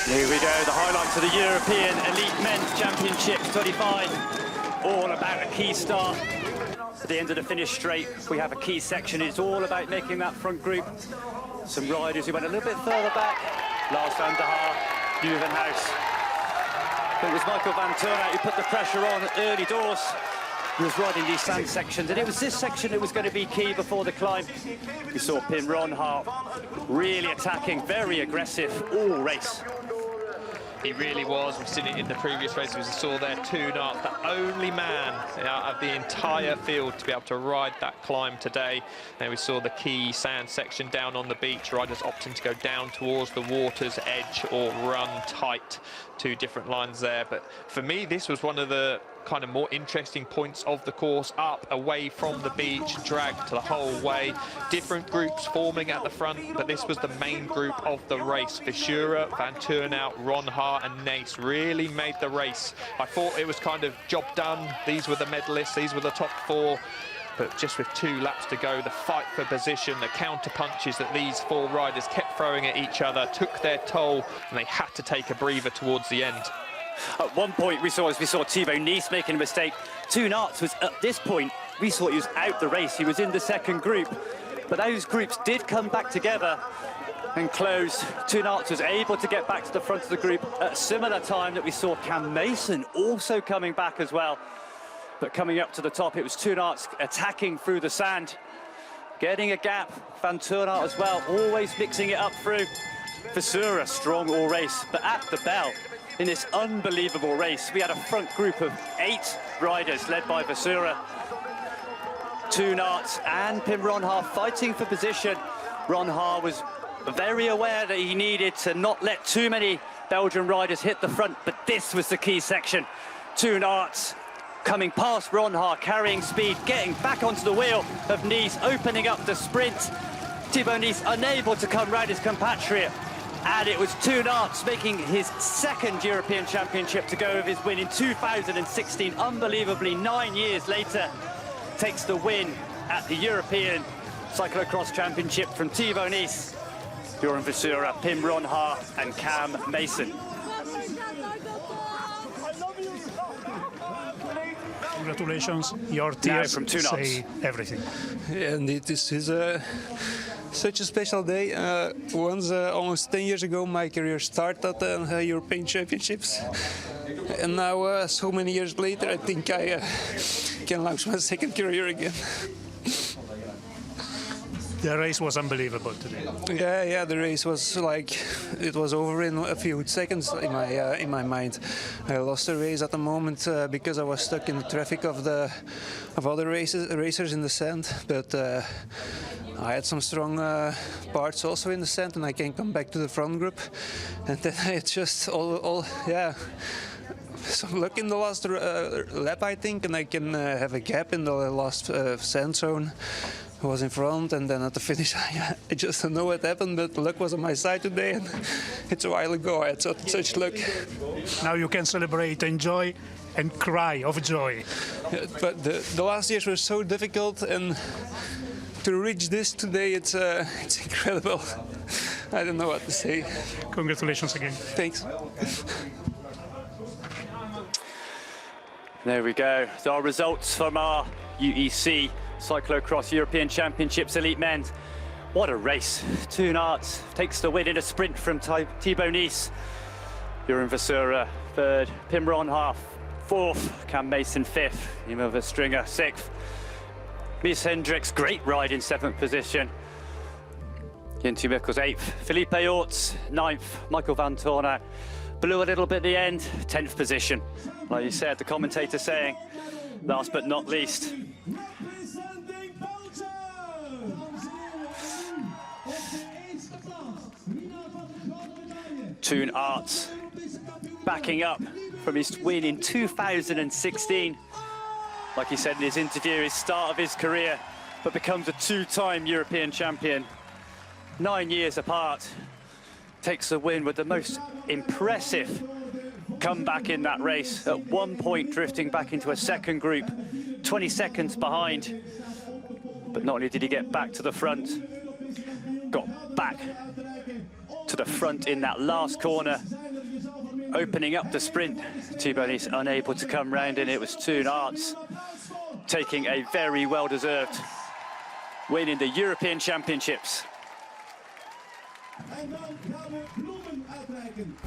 Here we go, the highlights of the European Elite Men's Championships 25. All about a key start. At the end of the finish straight, we have a key section. It's all about making that front group. Some riders who went a little bit further back. Lars van der Haar, Nieuwenhuis. It was Michael van Turnhout who put the pressure on early doors. He was riding these sand sections, and it was this section that was going to be key before the climb. We saw Pim Ronhaar really attacking, very aggressive all race. He really was. We've seen it in the previous races. We saw there Toonart, the only man out of the entire field to be able to ride that climb today. And we saw the key sand section down on the beach, riders opting to go down towards the water's edge or run tight. Two different lines there. But for me, this was one of the kind of more interesting points of the course, up away from the beach, dragged the whole way, different groups forming at the front, but this was the main group of the race. Verschuren, Van Turnhout, Ronhaar and Nace really made the race. I thought it was kind of job done. These were the medalists, these were the top four, but just with 2 laps to go, the fight for position, the counter punches that these 4 riders kept throwing at each other took their toll, and they had to take a breather towards the end. At one point we saw Thibaut Nice making a mistake. Toonart was at this point, we saw he was out the race. He was in the second group, but those groups did come back together and close. Toonart was able to get back to the front of the group at a similar time that we saw Cam Mason also coming back as well. But coming up to the top, it was Toonart attacking through the sand, getting a gap. Van Turnhout as well, always mixing it up through. Verschuren, strong all race, but at the bell, in this unbelievable race, we had a front group of 8 riders led by Verschuren. Toonart and Pim Ronhaar fighting for position. Ronhaar was very aware that he needed to not let too many Belgian riders hit the front, but this was the key section. Toonart coming past Ronhaar, carrying speed, getting back onto the wheel of Nice, opening up the sprint. Thibaut Nice unable to come round his compatriot. And it was Toonart making his 2nd European Championship to go with his win in 2016. Unbelievably, 9 years later, takes the win at the European Cyclocross Championship from Thibaut Nice, Bjorn Verschuren, Pim Ronhaar and Cam Mason. Congratulations, your tears from Toonart say everything. Yeah, indeed, this is such a special day. Once, almost 10 years ago, my career started at European Championships. And now, so many years later, I think I can launch my 2nd career again. The race was unbelievable today. Yeah, the race was like, it was over in a few seconds in my mind. I lost the race at the moment because I was stuck in the traffic of other racers in the sand. But I had some strong parts also in the sand, and I can come back to the front group. And then it's just all some luck in the last lap, I think, and I can have a gap in the last sand zone. I was in front, and then at the finish, I just don't know what happened, but luck was on my side today, and it's a while ago I had such luck. Now you can celebrate, enjoy, and cry of joy. But the last years were so difficult, and to reach this today, it's incredible. I don't know what to say. Congratulations again. Thanks. There we go. So our results from our UEC Cyclocross European Championships Elite Men. What a race. Toonart takes the win in a sprint from Thibaut Nice. Bjorn Verschuren 3rd, Pim Ronhaar 4th, Cam Mason 5th, Nima Verstringer 6th. Mies Hendricks, great ride in 7th position. Jenty Mikkels 8th, Felipe Orts 9th, Michael van Turnhout blew a little bit at the end, 10th position. Like you said, the commentator saying, last but not least. Toonart backing up from his win in 2016. Like he said in his interview, his start of his career, but becomes a 2-time European champion. 9 years apart, takes the win with the most impressive comeback in that race. At one point, drifting back into a 2nd group, 20 seconds behind. But not only did he get back to the front, got back to the front in that last corner opening up the sprint. Thibaudy's unable to come round, and it was Toon Aerts taking a very well-deserved win in the European Championships. En dan gaan we bloemen uitreiken.